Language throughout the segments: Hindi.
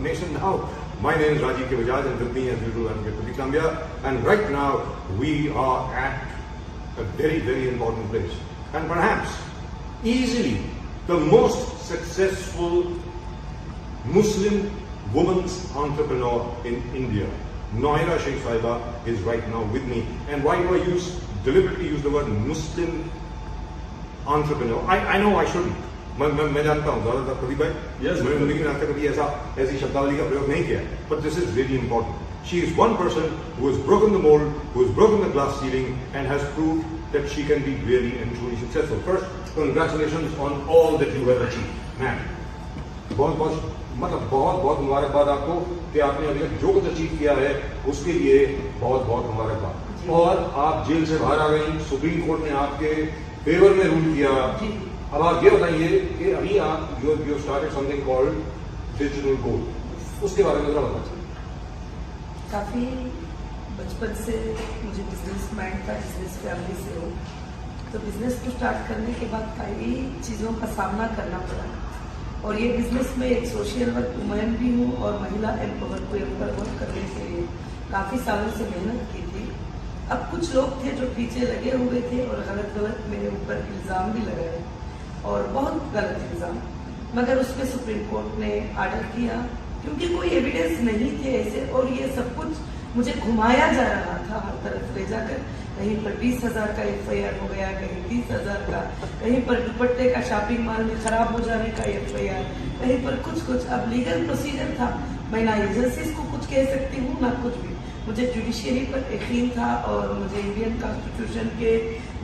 Nation now. My name is Rajiv K. Bajaj, and with me as usual I'm Pradeep Tambia. And right now we are at a very, very important place. And perhaps easily the most successful Muslim woman's entrepreneur in India. Nohira Sheikh Sahiba is right now with me. And why do I deliberately use the word Muslim entrepreneur? I know I shouldn't. मैं जानता हूँ ज़्यादातर प्रदीप भाई मैंने जिंदगी में आज तक कभी ऐसी शब्दावली का प्रयोग नहीं किया but this is really important. She is one person who has broken the mold, who has broken the glass ceiling and has proved that she can be really and truly successful. First, congratulations on all that you have achieved, man. बहुत मुबारकबाद आपको कि आपने अभी तक जो कुछ अचीव किया है उसके लिए बहुत मुबारकबाद। और आप जेल से बाहर आ गई, सुप्रीम कोर्ट ने आपके फेवर में रूल किया। अब आप ये बताइए कि अभी आप you started something called digital gold, उसके बारे में जरा बताइए। काफी बचपन से मुझे बिजनेस माइंड था, बिजनेस फैमिली से हो, तो बिजनेस को स्टार्ट करने के बाद कई चीज़ों का सामना करना पड़ा। और ये बिजनेस में एक सोशल वर्क वुमेन भी हूँ और महिला एम्पावरमेंट करने के लिए काफ़ी सालों से मेहनत की थी। अब कुछ लोग थे जो पीछे लगे हुए थे और गलत मेरे ऊपर इल्ज़ाम भी लगाए और बहुत गलत इल्ज़ाम, मगर उसमें सुप्रीम कोर्ट ने आर्डर किया क्योंकि कोई एविडेंस नहीं थे ऐसे। और ये सब कुछ मुझे घुमाया जा रहा था हर तरफ ले जाकर, कहीं पर 20,000 का FIR हो गया, कहीं 30,000 का, कहीं पर दुपट्टे का शॉपिंग मॉल में खराब हो जाने का FIR, कहीं पर कुछ। अब लीगल प्रोसीजर था, मैं ना एजेंसीज को कुछ कह सकती हूँ ना कुछ भी। मुझे जुडिशियरी पर यकीन था और मुझे इंडियन कॉन्स्टिट्यूशन के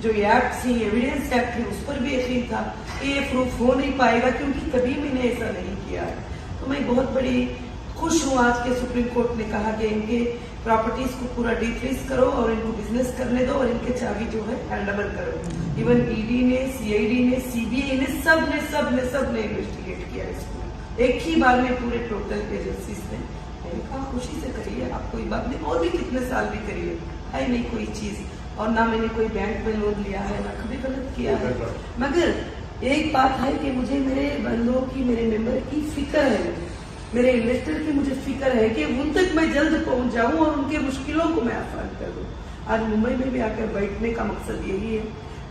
जो एक्ट थी, एविडेंस एक्ट थी, उस पर भी यकीन था कि ये प्रूफ हो नहीं पाएगा क्योंकि कभी मैंने ऐसा नहीं किया है। तो मैं बहुत बड़ी खुश हूँ आज के सुप्रीम कोर्ट ने कहा कि इनके प्रॉपर्टीज को पूरा डिफ्रीज करो और इनको बिजनेस करने दो और इनके चाबी जो है हैंड ओवर करो। इवन ED ने, CID ने, CBI ने सब ने इन्वेस्टिगेट किया इसको एक ही बार में, पूरे टोटल एजेंसीज ने। मैंने कहा खुशी से करिए, आप कोई बात नहीं, और भी कितने साल भी करिए, है नहीं कोई चीज। और ना मैंने कोई बैंक में लोन लिया है, ना कभी गलत किया है। मगर एक बात है कि मुझे मेरे बंदों की, मेरे मेंबर की फिक्र है, मेरे इन्वेस्टर की मुझे फिक्र है कि उन तक मैं जल्द पहुंच जाऊं और उनके मुश्किलों को मैं आसान कर दूं। आज मुंबई में भी आकर बैठने का मकसद यही है।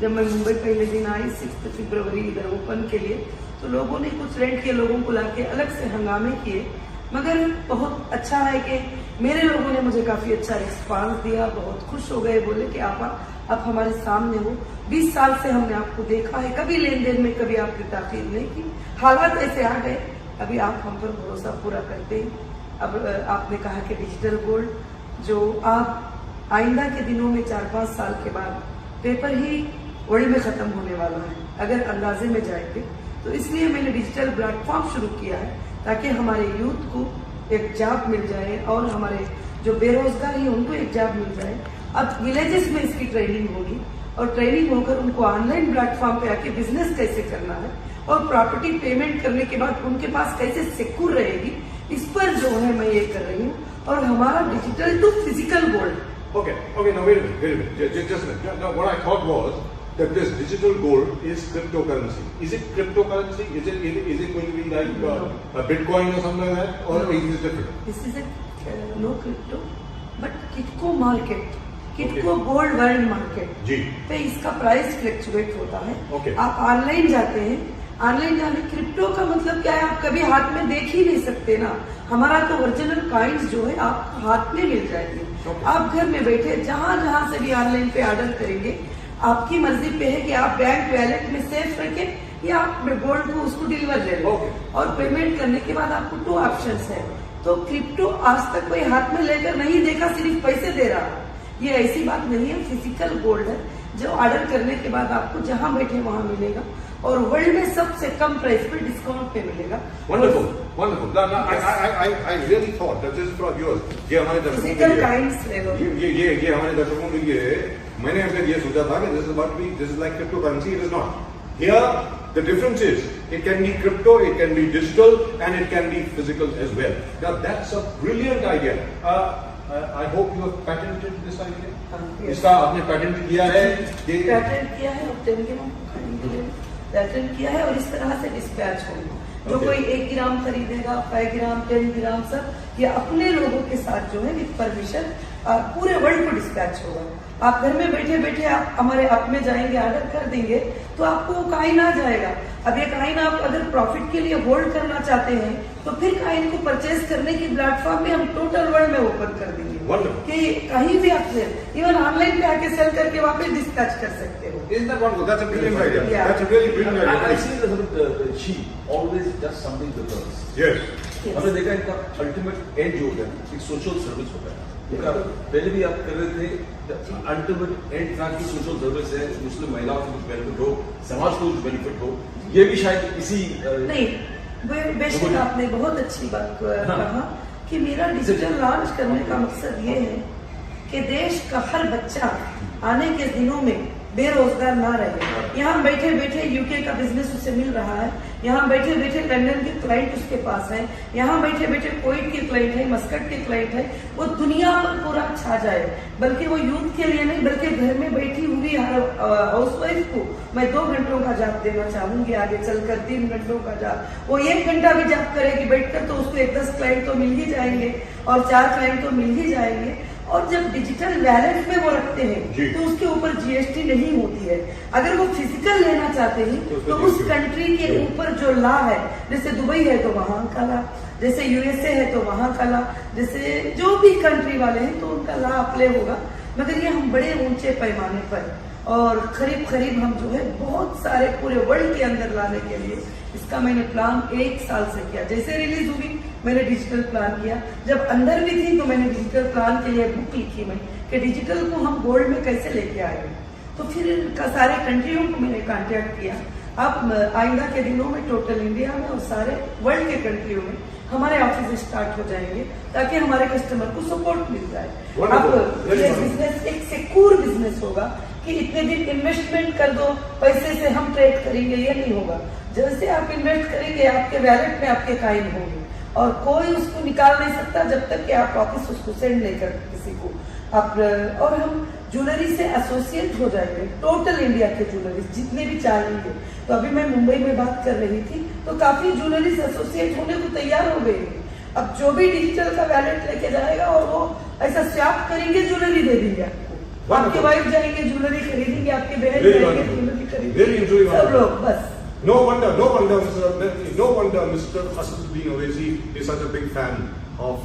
जब मैं मुंबई पहले दिन आई 6 फरवरी इधर ओपन के लिए, तो लोगों ने कुछ रेंट के लोगों को लाके अलग से हंगामे किए, मगर बहुत अच्छा है कि मेरे लोगों ने मुझे काफी अच्छा रिस्पांस दिया, बहुत खुश हो गए, बोले कि आप हमारे सामने हो, 20 साल से हमने आपको देखा है, कभी लेन देन में कभी आपने ताकीर नहीं की, हालात ऐसे आ गए, अभी आप हम पर भरोसा पूरा करते हैं। अब आपने कहा कि डिजिटल गोल्ड जो आप आइंदा के दिनों में 4-5 साल के बाद पेपर ही वर्ल्ड में खत्म होने वाला है अगर अंदाजे में जाएंगे, तो इसलिए मैंने डिजिटल प्लेटफॉर्म शुरू किया है ताकि हमारे यूथ को एक जॉब मिल जाए और हमारे जो बेरोजगार हैं उनको एक जॉब मिल जाए। अब विलेजेस में इसकी ट्रेनिंग होगी और ट्रेनिंग होकर उनको ऑनलाइन प्लेटफॉर्म पे आके बिजनेस कैसे करना है और प्रॉपर्टी पेमेंट करने के बाद उनके पास कैसे सिक्योर रहेगी, इस पर जो है मैं ये कर रही हूँ। और हमारा digital to physical gold. Okay, now wait a minute. Just a minute. Now, what I thought was that this digital gold is cryptocurrency. Is it cryptocurrency? Is it going to be like a Bitcoin or something like that, or is it different? This is a no crypto, but Kitco market, Kitco gold world market जी पे इसका प्राइस फ्लक्चुएट होता है। Okay. आप ऑनलाइन जाते हैं, ऑनलाइन जाने क्रिप्टो का मतलब क्या है, आप कभी हाथ में देख ही नहीं सकते ना। हमारा तो ओरिजिनल कॉइन्स जो है आपको हाथ में मिल जाएंगे। आप घर में बैठे जहां से भी ऑनलाइन पे ऑर्डर करेंगे, आपकी मर्जी पे है कि आप बैंक वैलेट में सेफ रखें या आप गोल्ड को उसको डिलीवर ले लें। और पेमेंट करने के बाद आपको 2 ऑप्शंस है। तो क्रिप्टो आज तक कोई हाथ में लेकर नहीं देखा, सिर्फ पैसे दे रहा। ये ऐसी बात नहीं है, फिजिकल गोल्ड है जो ऑर्डर करने के बाद आपको जहां बैठे वहां मिलेगा और वर्ल्ड में सबसे कम प्राइस पे डिस्काउंट पे मिलेगा। Wonderful. wonderful. No, no, I really thought that this is for viewers. ये हमारे दर्शकों के Physical लिए kinds ले लो। ये हमारे दर्शकों के लिए मैंने अगर ये सोचा था कि this is about to be, this is like cryptocurrency. It is not. Here the difference is it can be crypto, it can be digital, and it can be physical as well. Now that's a brilliant idea. I hope you have patented this idea. इसका आपने पेटेंट किया है? पेटेंट किया है और टेलीग्राम पेटेंट किया है और इस तरह से डिस्पैच होगा। जो कोई 1 ग्राम खरीदेगा, 5 ग्राम, 10 ग्राम सब ये अपने लोगों के साथ जो है विद परमिशन पूरे वर्ल्ड को डिस्पैच होगा। आप घर में बैठे बैठे आप हमारे ऐप में जाएंगे, ऑर्डर कर देंगे तो आपको वो कॉइन आ जाएगा। अब ये कॉइन आप अगर प्रॉफिट के लिए होल्ड करना चाहते हैं तो फिर कॉइन को परचेज करने की प्लेटफॉर्म में हम टोटल वर्ल्ड में ओपन कर देंगे कि कहीं भी आप इवन ऑनलाइन पे आके सेल करके वापस डिस्पैच कर सकते हो। Isn't that wonderful? That's a brilliant idea. Yeah. That's a really brilliant idea. I see that she always does something with girls. Yes. हमने देखा इनका अल्टीमेट एंड जो होता है एक सोशल सर्विस होता है। इनका पहले भी आप कर रहे थे अल्टीमेट एंड ट्रांस की सोशल सर्विस है, मुस्लिम महिलाओं को कुछ बेनिफिट हो, समाज को कुछ बेनिफिट हो। ये भी शायद इसी नहीं, बेशक आपने बहुत अच्छी बात कहा कि मेरा डिजिटल लॉन्च करने का मकसद ये है कि देश का हर बच्चा आने के दिनों में बेरोजगार ना रहे। यहाँ बैठे बैठे यूके का बिजनेस उसे मिल रहा है, यहाँ बैठे बैठे लंदन के क्लाइंट उसके पास है, यहाँ बैठे बैठे कोविड के क्लाइंट है, मस्कट के क्लाइंट है, वो दुनिया पर पूरा छा जाए। बल्कि वो यूथ के लिए नहीं बल्कि घर में बैठी हुई हाउसवाइफ को मैं 2 घंटों का जॉब देना चाहूंगी, आगे चलकर 3 घंटों का जॉब। वो 1 घंटा भी जॉब करेगी बैठकर तो उसको 10 क्लाइंट तो मिल ही जाएंगे और 4 क्लाइंट तो मिल ही जाएंगे। और जब डिजिटल वैलेट में वो रखते हैं तो उसके ऊपर जीएसटी नहीं होती है। अगर वो फिजिकल लेना चाहते हैं तो उस कंट्री के ऊपर जो लॉ है, जैसे दुबई है तो वहां का लॉ, जैसे यूएसए है तो वहां का लॉ, जैसे जो भी कंट्री वाले हैं तो उनका लॉ अप्लाई होगा। मगर ये हम बड़े ऊंचे पैमाने पर और करीब हम जो है बहुत सारे पूरे वर्ल्ड के अंदर लाने के लिए इसका मैंने प्लान 1 साल से किया। जैसे रिलीज हुई मैंने डिजिटल प्लान किया, जब अंदर भी थी तो मैंने डिजिटल प्लान के लिए बुक लिखी मैं कि डिजिटल को हम गोल्ड में कैसे लेके आएंगे। तो फिर सारे कंट्रियों को मैंने कांटेक्ट किया। अब आइंदा के दिनों में टोटल इंडिया में और सारे वर्ल्ड के कंट्रियों में हमारे ऑफिस स्टार्ट हो जाएंगे ताकि हमारे कस्टमर को सपोर्ट मिल जाए। अब ये बिजनेस एक सिक्योर बिजनेस होगा कि इतने दिन इन्वेस्टमेंट कर दो, पैसे से हम ट्रेड करेंगे, ये नहीं होगा। जैसे आप इन्वेस्ट करेंगे आपके वैलेट में आपके कॉइन होंगे और कोई उसको निकाल नहीं सकता जब तक कि आप वापस उसको सेंड नहीं करते किसी को। आप और हम ज्वेलरी से एसोसिएट हो जाएंगे, टोटल इंडिया के ज्वेलरी जितने भी चाहेंगे। तो अभी मैं मुंबई में बात कर रही थी तो काफी ज्वेलरी से एसोसिएट होने को तैयार हो गए। अब जो भी डिजिटल का वैलेट लेके जाएगा और वो ऐसा स्वैप करेंगे, ज्वेलरी दे देंगे आपको, आपके वाइफ जाएंगे ज्वेलरी खरीदेंगे, आपके बहन जाएंगे ज्वेलरी खरीदेंगे, सब लोग। बस No wonder Mr. Asaduddin Owaisi is such a big fan of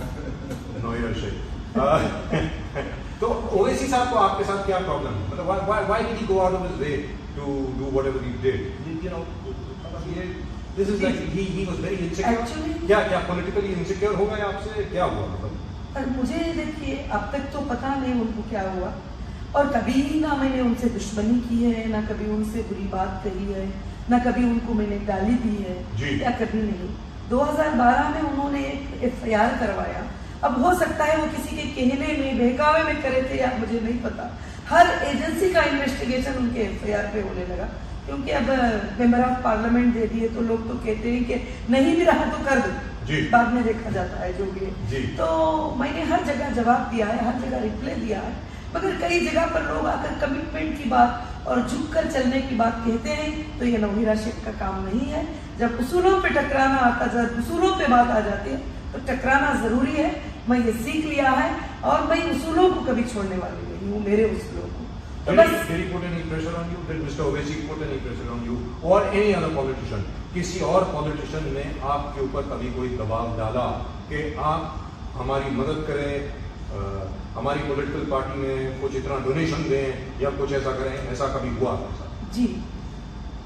Noya Sheikh. तो ओवैसी साहब को आपके साथ क्या प्रॉब्लम? मतलब why did he go out of his way to do whatever he did? You know, this is like he was very insecure. Actually, क्या politically insecure हो गए आपसे? क्या हुआ मतलब? मुझे देखिए अब तक तो पता नहीं उनको क्या हुआ और कभी ना मैंने उनसे दुश्मनी की है, ना कभी उनसे बुरी बात कही है, ना कभी उनको मैंने गाली दी है, या कभी नहीं। 2012 में उन्होंने एक FIR करवाया। अब हो सकता है वो किसी के कहने में बहकावे में करे थे या मुझे नहीं पता। हर एजेंसी का इन्वेस्टिगेशन उनके FIR पे होने लगा क्योंकि अब मेंबर ऑफ पार्लियामेंट दे दिए तो लोग तो कहते हैं कि नहीं भी रहा तो कर दो, बाद में देखा जाता है जो भी है। तो मैंने हर जगह जवाब दिया है, हर जगह रिप्लाई दिया है, मगर कई जगह पर लोग आकर कमिटमेंट की बात और झुककर चलने की बात कहते हैं तो ये नौहीरा शेख का काम नहीं है। जब उसूलों पे टकराना आता, जब उसूलों पे बात आ जाती है तो टकराना जरूरी है। मैं ये सीख लिया है और मैं उसूलों को कभी छोड़ने वाली नहीं हूँ, मेरे उसूलों को। तो बस Did he put any pressure on you? Did Mr. Owaisi put any pressure on you or any other politician? किसी और पॉलिटिशियन ने आपके ऊपर कभी कोई दबाव डाला कि आप हमारी मदद करें, हमारी पॉलिटिकल पार्टी में कुछ इतना डोनेशन दें या कुछ ऐसा करें? ऐसा कभी हुआ? जी,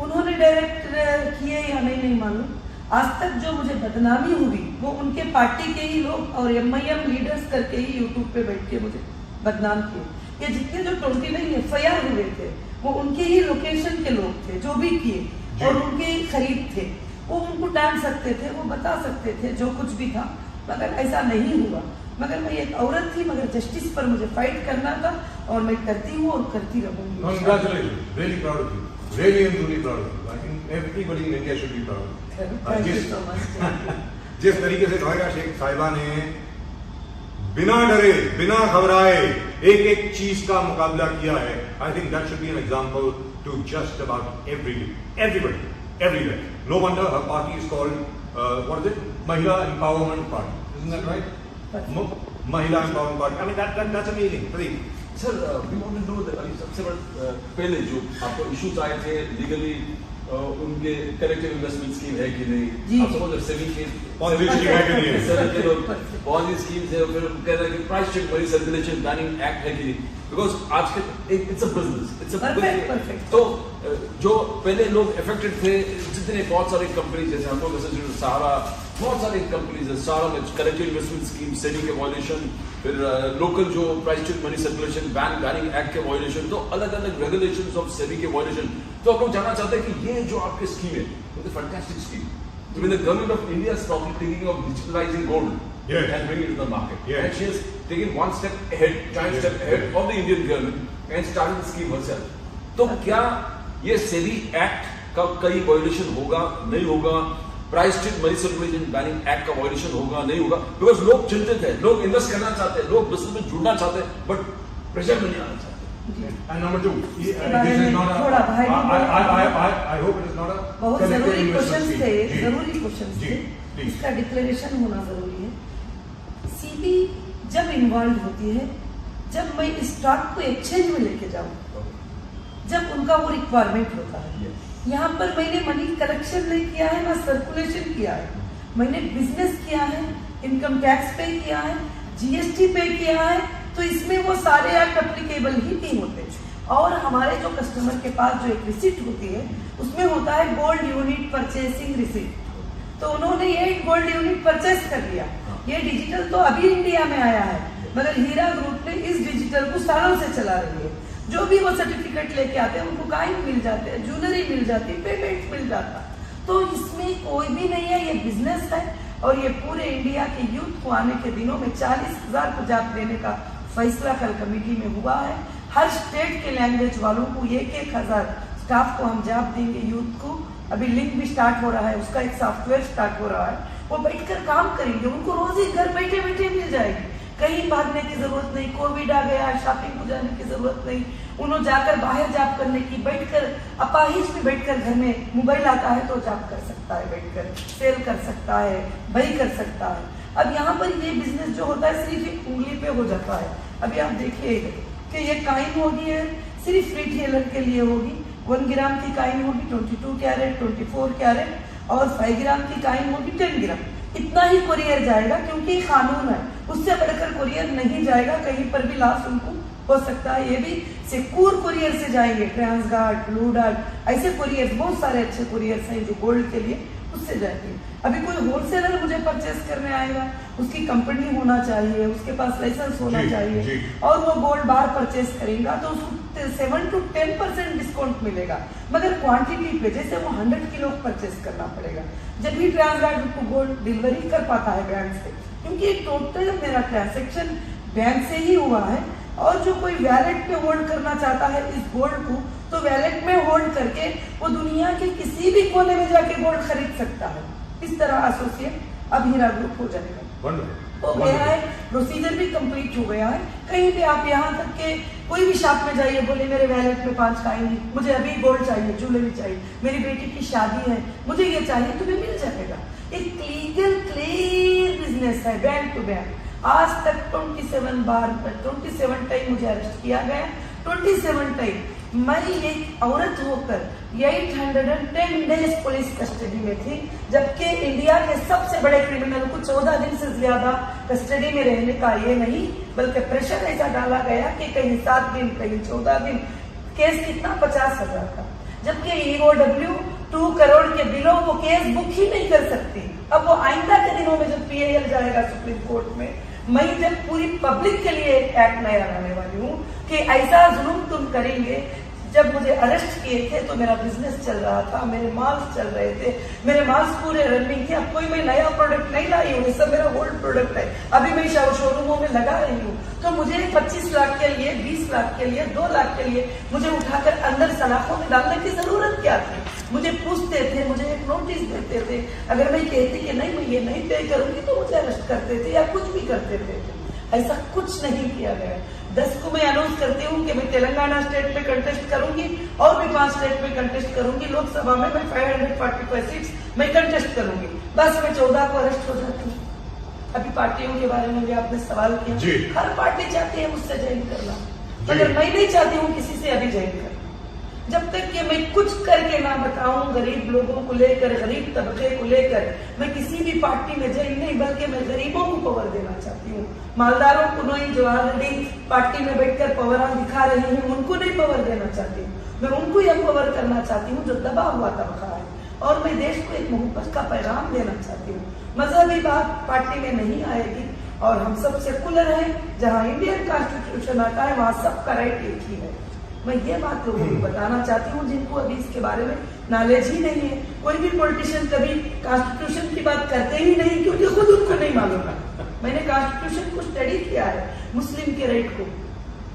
उन्होंने डायरेक्ट किए या नहीं मालूम। आज तक जो मुझे बदनामी हुई वो उनके पार्टी के ही लोग और MIM लीडर्स करके ही यूट्यूब पे बैठ के मुझे बदनाम किए। ये जितने जो 29 FIR हुए थे वो उनके ही लोकेशन के लोग थे जो भी किए और उनके ही खरीद थे। वो उनको डांट सकते थे, वो बता सकते थे जो कुछ भी था, मगर ऐसा नहीं हुआ। मगर मैं एक औरत थी, मगर जस्टिस पर मुझे फाइट करना था और मैं करती हूँ और करती रहूंगी। Congratulations, really proud of you, really and truly proud of you. I think everybody in India should be proud of you. Thank you so much. जिस तरीके से कहेगा शेख साहिबा ने बिना डरे बिना घबराए एक एक चीज का मुकाबला किया है, I think that should be an example to just about everybody everywhere. No wonder her party is called what is it, Mahila Empowerment Party, isn't that right? Mahila Empowerment Party. I mean that's amazing. Pradeep, sir we want to know that सबसे बड़ा पहले जो आपको इश्यूज आए थे लीगली उनके कलेक्टिव इन्वेस्टमेंट स्कीम है कि नहीं, आप समझ सेविंग के Ponzi scheme है कि नहीं है? पॉलिसी स्कीम्स है, फिर कह रहे हैं कि prize chit money circulation banning act है कि नहीं, बिकॉज आज के it's a business, it's a Perfect. तो जो पहले लोग अफेक्टेड थे, जितने बहुत सारी कंपनीज जैसे हम लोग सहारा, बहुत सारी कंपनीज है, सहारा में कलेक्टिव इन्वेस्टमेंट स्कीम सेबी के वायलेशन, फिर लोकल जो prize chit money circulation banning act के वायलेशन, तो अलग अलग रेगुलेशंस ऑफ सेबी के वायलेशन। तो आप लोग जानना चाहते हैं कि ये जो आपकी स्कीम है, वो fantastic scheme. I mean, the government of India is probably thinking of digitalizing gold and bringing it to the market. Yes. And she has taken one step ahead, giant step ahead of the Indian government and started the scheme herself. तो क्या ये सेबी एक्ट का कई वायलेशन होगा, नहीं होगा? Prize chit money circulation banning act का वायलेशन होगा, नहीं होगा? बिकॉज लोग चिंतित है, लोग इन्वेस्ट करना चाहते हैं, लोग बिजनेस में जुड़ना चाहते हैं, बट प्रेशर में नहीं आना चाहते। and number two, this बारे is में not a. थोड़ा भाई I hope it is not a. बहुत collective जरूरी investment क्वेश्चन scheme. थे, जी, जरूरी क्वेश्चन जी, थे, please. इसका डिक्लेरेशन होना जरूरी है। सीबी जब इन्वॉल्व होती है, जब मैं स्टॉक को एक्सचेंज में लेके जाऊँ, जब उनका वो रिक्वायरमेंट होता है। यहाँ पर मैंने मनी कलेक्शन नहीं किया है, ना सर्कुलेशन किया है, मैंने बिजनेस किया है, इनकम टैक्स पे किया है, जीएसटी पे किया है, तो इसमें वो सारे एक्ट एप्लीकेबल ही नहीं होते। और हमारे जो कस्टमर के पास जो एक रिसिप्ट होती है, उसमें होता है गोल्ड यूनिट परचेसिंग रिसिप्ट, तो उन्होंने ये गोल्ड यूनिट परचेस कर लिया। ये डिजिटल तो अभी इंडिया में आया है, मगर हीरा ग्रुप ने इस डिजिटल को सालों से चला रही है। जो भी वो सर्टिफिकेट लेके आते हैं, उनको कॉइन मिल जाते हैं, ज्वेलरी मिल जाती है, पेमेंट मिल जाता, तो इसमें कोई भी नहीं है, ये बिजनेस है। और ये पूरे इंडिया के यूथ को आने के दिनों में 40,000 को जॉब देने का फैसला कल कमेटी में हुआ है। हर स्टेट के लैंग्वेज वालों को 1,000 स्टाफ को हम जॉब देंगे यूथ को। अभी लिंक भी स्टार्ट हो रहा है, उसका एक सॉफ्टवेयर स्टार्ट हो रहा है, वो बैठकर काम करेंगे, उनको रोजी घर बैठे बैठे मिल जाएगी, कहीं भागने की जरूरत नहीं। कोविड आ गया, शॉपिंग को जाने की जरूरत नहीं, उन्होंने जाकर बाहर जॉब करने की, बैठकर अपाहिज में बैठकर घर में मोबाइल आता है तो जॉब कर सकता है, बैठकर सेल कर सकता है, बही कर सकता है। अब यहाँ पर ये बिजनेस जो होता है सिर्फ एक उंगली पे हो जाता है। अभी आप देखिए कि ये कॉइन होगी है सिर्फ रिटेलर के लिए होगी, 1 ग्राम की कॉइन होगी 22 कैरेट, 24 कैरेट, और 5 ग्राम की कॉइन होगी 10 ग्राम। इतना ही कुरियर जाएगा, क्योंकि कानून है, उससे बढ़कर कुरियर नहीं जाएगा। कहीं पर भी लॉस उनको हो सकता है। ये भी सिक्योर कुरियर से जाएंगे, ट्रांसगार्ड, ब्लू डार्ट, ऐसे कुरियर बहुत सारे अच्छे कुरियर्स हैं जो गोल्ड के लिए, उससे जाएंगे। अभी कोई होलसेलर मुझे परचेस करने आएगा, उसकी कंपनी होना चाहिए, उसके पास लाइसेंस होना चाहिए, और वो गोल्ड बार परचेस करेगा तो उसको 7 to 10% डिस्काउंट मिलेगा, मगर क्वांटिटी पे जैसे वो 100 किलो परचेस करना पड़ेगा। जब भी ट्रांसगार्ड को गोल्ड डिलीवरी कर पाता है बैंक से, क्योंकि टोटल मेरा ट्रांजेक्शन बैंक से ही हुआ है। और जो कोई वैलेट पे होल्ड करना चाहता है इस गोल्ड को, तो वैलेट में होल्ड करके वो दुनिया के किसी भी कोने में जाके गोल्ड खरीद सकता है। इस तरह एसोसिएट अब हीरा ग्रुप हो जाएगा, हो गया है, प्रोसीजर भी कंप्लीट हो गया है। कहीं भी आप यहाँ तक के कोई भी शॉप में जाइए, बोले मेरे वैलेट में 5 कॉइन, मुझे अभी गोल्ड चाहिए, ज्वेलरी चाहिए, मेरी बेटी की शादी है, मुझे ये चाहिए, तुम्हें मिल जाएगा। एक लीगल क्लियर बिजनेस है, बैंक टू बैंक। आज तक 27 टाइम मुझे अरेस्ट किया गया, 27 टाइम। मैं एक औरत होकर 810 डेज पुलिस कस्टडी में थी, जबकि इंडिया के सबसे बड़े क्रिमिनल को 14 दिन से ज्यादा कस्टडी में रहने का ये नहीं, बल्कि प्रेशर ऐसा डाला गया कि कहीं 7 दिन, कहीं 14 दिन। केस कितना 50,000 का, जबकि EOW 2 करोड़ के बिलों वो केस बुक ही नहीं कर सकती। अब वो आइंदा के दिनों में जब PIL जाएगा सुप्रीम कोर्ट में, मैं जब पूरी पब्लिक के लिए एक एक्ट नया लाने वाली हूँ कि ऐसा जुल्म तुम करेंगे, जब मुझे अरेस्ट किए थे तो मेरा बिजनेस चल रहा था, मेरे माल्स चल रहे थे, मेरे माल्स पूरे रनिंग थे। अब कोई मैं नया प्रोडक्ट नहीं लाई हूँ, ये सब मेरा ओल्ड प्रोडक्ट है, अभी मैं शोरूमों में लगा रही हूँ। तो मुझे 25 लाख के लिए, 20 लाख के लिए, 2 लाख के लिए मुझे उठाकर अंदर सलाखों में डालने की जरूरत क्या थी? मुझे पूछते थे, मुझे एक नोटिस देते थे, अगर मैं कहती कि नहीं मैं ये नहीं पे करूंगी तो मुझे अरेस्ट करते थे या कुछ भी करते थे। ऐसा कुछ नहीं किया गया। 10 को मैं अनाउंस करती हूँ कि मैं तेलंगाना स्टेट में कंटेस्ट करूंगी और भी 5 स्टेट में कंटेस्ट करूंगी। लोकसभा में मैं 545 सीट्स मैं कंटेस्ट करूंगी। बस मैं 14 को अरेस्ट हो जाती हूँ। अभी पार्टियों के बारे में भी आपने सवाल किया, हर पार्टी चाहती है मुझसे ज्वाइन करना, मगर मैं नहीं चाहती हूँ किसी से अभी ज्वाइन करना। जब तक कि मैं कुछ करके ना बताऊं गरीब लोगों को लेकर, गरीब तबके को लेकर, मैं किसी भी पार्टी में ज्वाइन नहीं, बल्कि मैं गरीबों को पावर देना चाहती हूँ। मालदारों को नहीं, जो ऑलरेडी पार्टी में बैठकर पावर दिखा रही हैं, उनको नहीं पावर देना चाहती हूँ। मैं उनको यह पावर करना चाहती हूँ जो दबा हुआ तबका है, और मैं देश को एक मोहब्बत का पैगाम देना चाहती हूँ। मजहबी बात पार्टी में नहीं आएगी, और हम सब सेकुलर हैं। जहाँ इंडियन कॉन्स्टिट्यूशन आता है वहाँ सबका राइट एक ही है। मैं ये बात लोगों को बताना चाहती हूँ जिनको अभी इसके बारे में नॉलेज ही नहीं है। कोई भी पॉलिटिशियन कभी कॉन्स्टिट्यूशन की बात करते ही नहीं, क्योंकि खुद उनको नहीं मालूम है। मैंने कॉन्स्टिट्यूशन को स्टडी किया है, मुस्लिम के राइट को।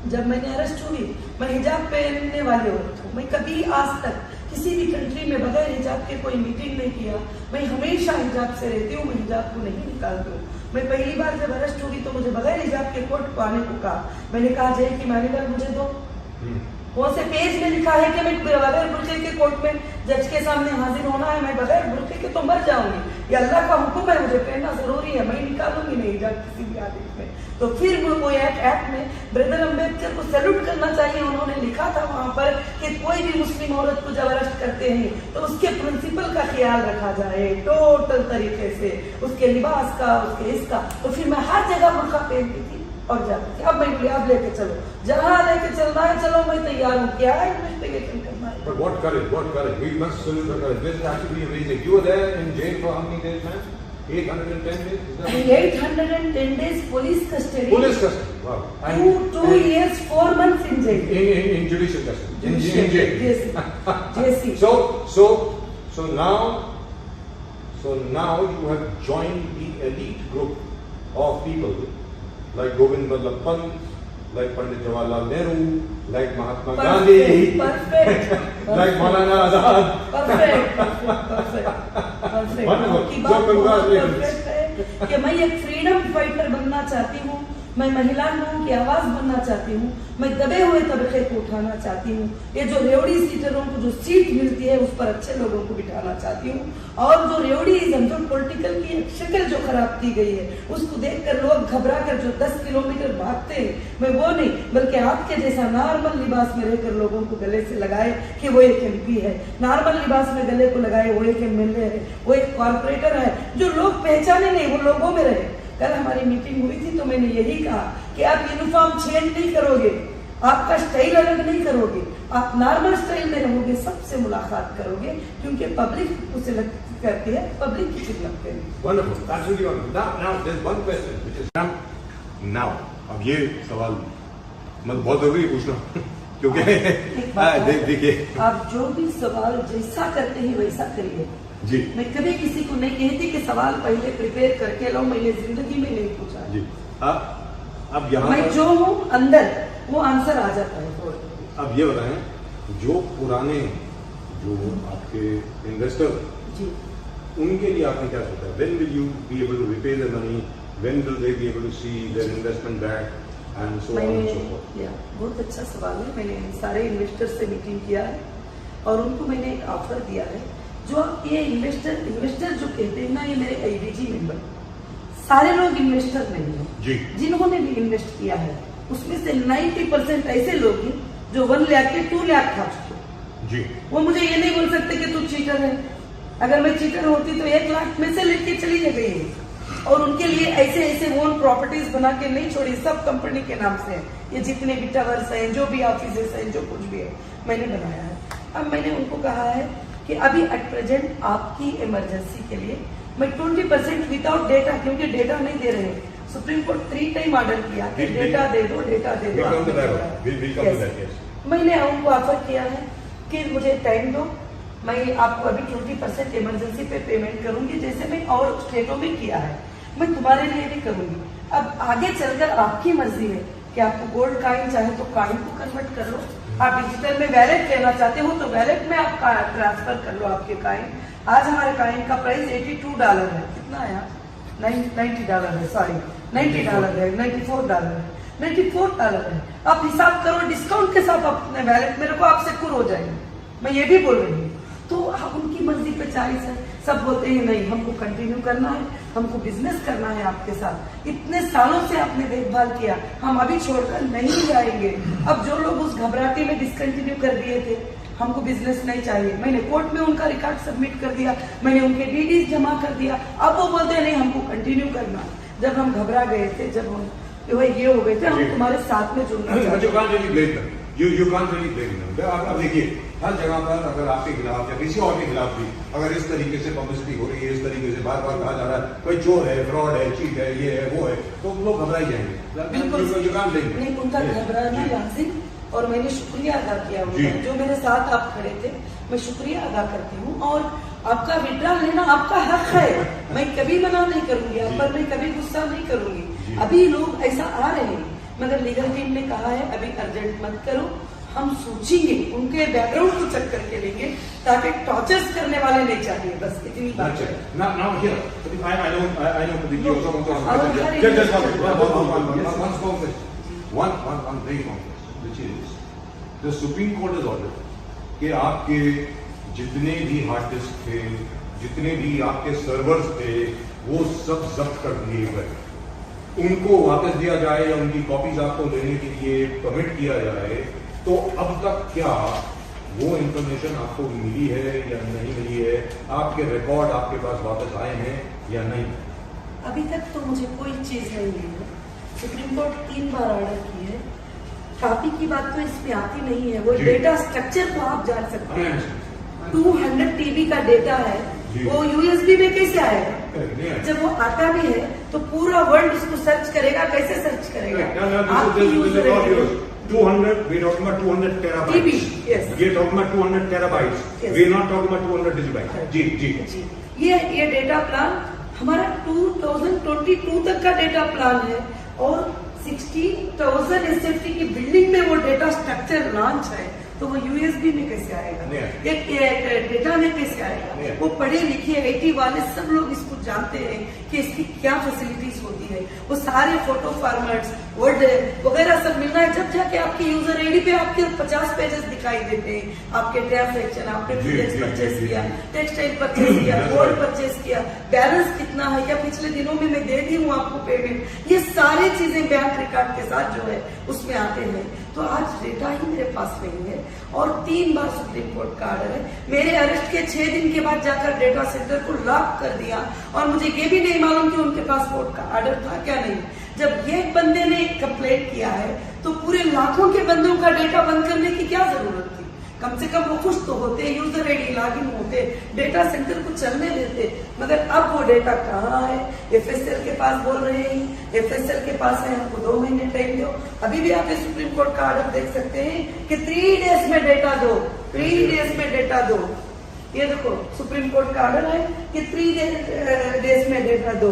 जब मैंने अरेस्ट हुई, मैं हिजाब पहनने वाली औरत हूँ। मैं कभी आज तक किसी भी कंट्री में बगैर हिजाब के कोई मीटिंग नहीं किया। मैं हमेशा हिजाब से रहती हूँ, मैं हिजाब को नहीं निकालती हूँ। मैं पहली बार जब अरेस्ट हुई तो मुझे बगैर हिजाब के कोर्ट को आने को कहा। मैंने कहा जय की मान्यता मुझे दो। कौन से पेज में लिखा है कि मैं बगैर बुर्के के कोर्ट में जज के सामने हाजिर होना है? मैं बगैर बुर्के के तो मर जाऊंगी। ये अल्लाह का हुक्म है, मुझे पहनना जरूरी है, मैं निकालूंगी नहीं हिजाब किसी भी हालत में। तो फिर वो एक्ट में ब्रदर अम्बेडकर को सैल्यूट करना चाहिए। उन्होंने लिखा था वहां पर कि कोई भी मुस्लिम औरत को जब अरेस्ट करते हैं तो उसके प्रिंसिपल का ख्याल रखा जाए टोटल तरीके से, उसके लिबास का, उसके इसका। तो फिर मैं हर जगह बुर्का पहनती थी और जाती थी। अब मैं बोली अब लेके चलो, जहाँ लेके चलना है चलो, मैं तैयार हूँ। क्या है इन्वेस्टिगेशन करना है। But what courage, what courage. We must salute the courage. This is actually amazing. You were there in jail for how many days, man? 810 days? Is that right? 810 days police custody. Police custody. Wow. Two years, 4 months in jail. In judicial custody. In jail. JC. So now you have joined the elite group of people like Govind Ballabh Pant, like Pandit Jawaharlal Nehru, like Mahatma Gandhi, Perfect. like Maulana Azad. Perfect. Wonderful. की So बात बहुत congratulations. perfect है कि मैं एक फ्रीडम फाइटर बनना चाहती हूँ। मैं महिला लोगों की आवाज बनना चाहती हूँ। मैं दबे हुए तबके को उठाना चाहती हूँ। ये जो रेवड़ी सीटरों को जो सीट मिलती है उस पर अच्छे लोगों को बिठाना चाहती हूँ। और जो रेवड़ीइज्म, जो पॉलिटिकल की शक्ल जो खराब की गई है, उसको देखकर लोग घबरा कर जो 10 किलोमीटर भागते हैं, मैं वो नहीं, बल्कि आपके जैसा नॉर्मल लिबास में रहकर लोगों को गले से लगाए कि वो एक MP है, नॉर्मल लिबास में गले को लगाए वो एक MLA है, वो एक कॉर्पोरेटर है, जो लोग पहचाने नहीं वो लोगों में रहे। कल हमारी मीटिंग हुई थी तो मैंने यही कहा कि आप यूनिफॉर्म चेंज नहीं करोगे, आपका स्टाइल अलग नहीं करोगे, आप नॉर्मल स्टाइल में रहोगे, सबसे मुलाकात करोगे, क्योंकि पब्लिक उसे करती है, पब्लिक की खिदमत करेगी। Wonderful. That's really wonderful. Now there's one question which is now. अब ये सवाल मतलब बहुत जरूरी है पूछना क्योंकि देखिए आप जो भी सवाल जैसा करते हैं वैसा करिए जी। मैं कभी किसी को नहीं कहती कि सवाल पहले प्रिपेयर करके लो, मैंने जिंदगी में नहीं पूछा जी। अब यहाँ मैं जो हूँ अंदर वो आंसर आ जाता है। अब ये बताएं, जो पुराने जो आपके इन्वेस्टर जी, उनके लिए आपने क्या सोचा? When will you be able to repay the money? When will they be able to see their investment back? And so on and so forth. बहुत अच्छा सवाल है। मैंने सारे इन्वेस्टर से मीटिंग किया है और उनको मैंने एक ऑफर दिया है। जो ये इन्वेस्टर जो कहते हैं ना, ये मेरे IBG मेंबर सारे लोग इन्वेस्टर नहीं है जी। जिन्होंने भी इन्वेस्ट किया है उसमें से 90% ऐसे लोग हैं जो 1 लाख के 2 लाख खा चुके जी। वो मुझे ये नहीं बोल सकते कि तू चीटर है। अगर मैं चीटर होती तो 1 लाख में से लेके चली गई है। और उनके लिए ऐसे ऐसे ओन प्रॉपर्टीज बना के नहीं छोड़ी, सब कंपनी के नाम से है। ये जितने भी टावर्स हैं, जो भी ऑफिसेस हैं, जो कुछ भी है, मैंने बनाया है। अब मैंने उनको कहा है कि अभी एट प्रेजेंट आपकी इमरजेंसी के लिए मैं 20% विदाउट डेटा, क्योंकि डेटा नहीं दे रहे हैं, सुप्रीम कोर्ट 3 टाइम ऑर्डर किया कि डेटा दे दो, डेटा दे दो। मैंने उनको ऑफर किया है कि मुझे टाइम दो, मैं आपको अभी 20% इमरजेंसी पे पेमेंट करूंगी, जैसे मैं और स्टेटों में किया है, मैं तुम्हारे लिए भी करूंगी। अब आगे चलकर आपकी मर्जी है कि आपको गोल्ड कॉइन चाहे तो कॉइन को कन्वर्ट कर लो, आप डिजिटल में वैलेट लेना चाहते हो तो वैलेट में आप ट्रांसफर कर लो आपके कॉइन। आज हमारे कॉइन का प्राइस $82 है, कितना है $90 है, सॉरी $90 है, $94 है, $94 है। आप हिसाब करो, डिस्काउंट के साथ अपने वैलेट मेरे को आपसे कुर हो जाएंगे, मैं ये भी बोल रही हूँ। तो आप उनकी मर्जी पे चॉइस है, सब बोलते हैं नहीं हमको कंटिन्यू करना है, हमको बिजनेस करना है आपके साथ, इतने सालों से आपने देखभाल किया, हम अभी छोड़कर नहीं जाएंगे। अब जो लोग उस घबराहटी में डिसकंटिन्यू कर दिए थे, हमको बिजनेस नहीं चाहिए, मैंने कोर्ट में उनका रिकॉर्ड सबमिट कर दिया, मैंने उनके डीडीज जमा कर दिया, अब वो बोलते हैं नहीं हमको कंटिन्यू करना। जब हम घबरा गए थे, जब हम ये हो गए थे, हम तुम्हारे साथ में जुड़ना चाहते हैं। You can't really blame them. अब देखिए हर जगह पर अगर आपके खिलाफ या किसी और के खिलाफ भी अगर इस तरीके से पब्लिसिटी हो रही है, इस तरीके से बार बार कहा जा रहा है कोई चोर है, फ्रॉड है, चीट है, ये है, वो है, तो लोग घबरा ही जाएंगे। बिल्कुल You can't blame them. नहीं, उनका घबराना लाजिम, और मैंने शुक्रिया अदा किया उनका, जो मेरे साथ आप खड़े थे, मैं शुक्रिया अदा करती हूँ। और आपका विड्रॉल लेना आपका हक है, मैं कभी मना नहीं करूंगी आप पर, मैं कभी गुस्सा नहीं करूंगी। अभी लोग ऐसा आ रहे हैं, मगर लीगल टीम ने कहा है अभी अर्जेंट मत करो, हम सोचेंगे, उनके बैकग्राउंड को चेक करके लेंगे, ताकि टॉर्चर्स करने वाले नहीं चाहिए, बस इतनी बात है। Now here, I know Pradeep you also want to answer. Just one very long question, which is the Supreme Court has ordered कि आपके जितने भी हार्ड डिस्क थे, जितने भी आपके सर्वर्स थे, वो सब जब्त कर दिए गए, उनको वापस दिया जाए या उनकी कॉपीज आपको लेने के लिए परमिट किया जाए। तो अब तक क्या वो इंफॉर्मेशन आपको मिली है या नहीं मिली है? आपके रिकॉर्ड आपके पास वापस आए हैं या नहीं? अभी तक तो मुझे कोई चीज नहीं मिली है। सुप्रीम कोर्ट 3 बार ऑर्डर की है, कॉपी की बात तो इसमें आती नहीं है, वो डेटा स्ट्रक्चर को आप जान सकते हैं। 200 TB का डेटा है, वो USB में कैसे आएगा? जब वो आता भी है तो पूरा वर्ल्ड उसको सर्च करेगा, कैसे सर्च करेगा? आपकी user 200, we're talking about 200 terabytes. TB, yes. We're talking about 200 terabytes. Yes. We're not talking about 200 gigabytes. जी जी जी, ये डेटा प्लान हमारा 2022 तक का डेटा प्लान है, और 16,000 SFT की बिल्डिंग में वो डेटा स्ट्रक्चर लॉन्च है, तो वो USB में कैसे आएगा? एक डेटा में कैसे आएगा? वो पढ़े लिखे IT वाले सब लोग इसको जानते हैं कि इसकी क्या फैसिलिटीज होती है, वो सारे फोटो फॉर्मेट्स, वर्ड वगैरह सब मिलना है, जब जाके आपके यूजर ID पे आपके 50 पेजेस दिखाई देते हैं, आपके ट्रांजैक्शन, आपने बिजनेस परचेस किया, टेक्सटाइल परचेस किया, गोल्ड परचेस किया, बैलेंस कितना है, क्या पिछले दिनों में मैं दे दी हूँ आपको पेमेंट, ये सारी चीजें बैंक रिकॉर्ड के साथ जो है उसमें आते हैं। तो आज डेटा ही मेरे पास नहीं है, और 3 बार सुप्रीम कोर्ट का ऑर्डर है। मेरे अरेस्ट के 6 दिन के बाद जाकर डेटा सेंटर को लॉक कर दिया, और मुझे ये भी नहीं मालूम कि उनके पास कोर्ट का ऑर्डर था क्या नहीं। जब एक बंदे ने कंप्लेंट किया है तो पूरे लाखों के बंदों का डेटा बंद करने की क्या जरूरत थी? कम से कम वो खुश तो होते, यूजर ID लॉगिन होते, डेटा सेंटर को चलने देते। मगर अब वो डेटा कहाँ है? FSL के पास बोल रहे हैं, FSL के पास है, हमको 2 महीने टाइम दो। अभी भी आप सुप्रीम कोर्ट का ऑर्डर देख सकते हैं कि 3 डेज में डेटा दो, 3 डेज में डेटा दो। ये देखो सुप्रीम कोर्ट का ऑर्डर है कि 3 डेज में डेटा दो।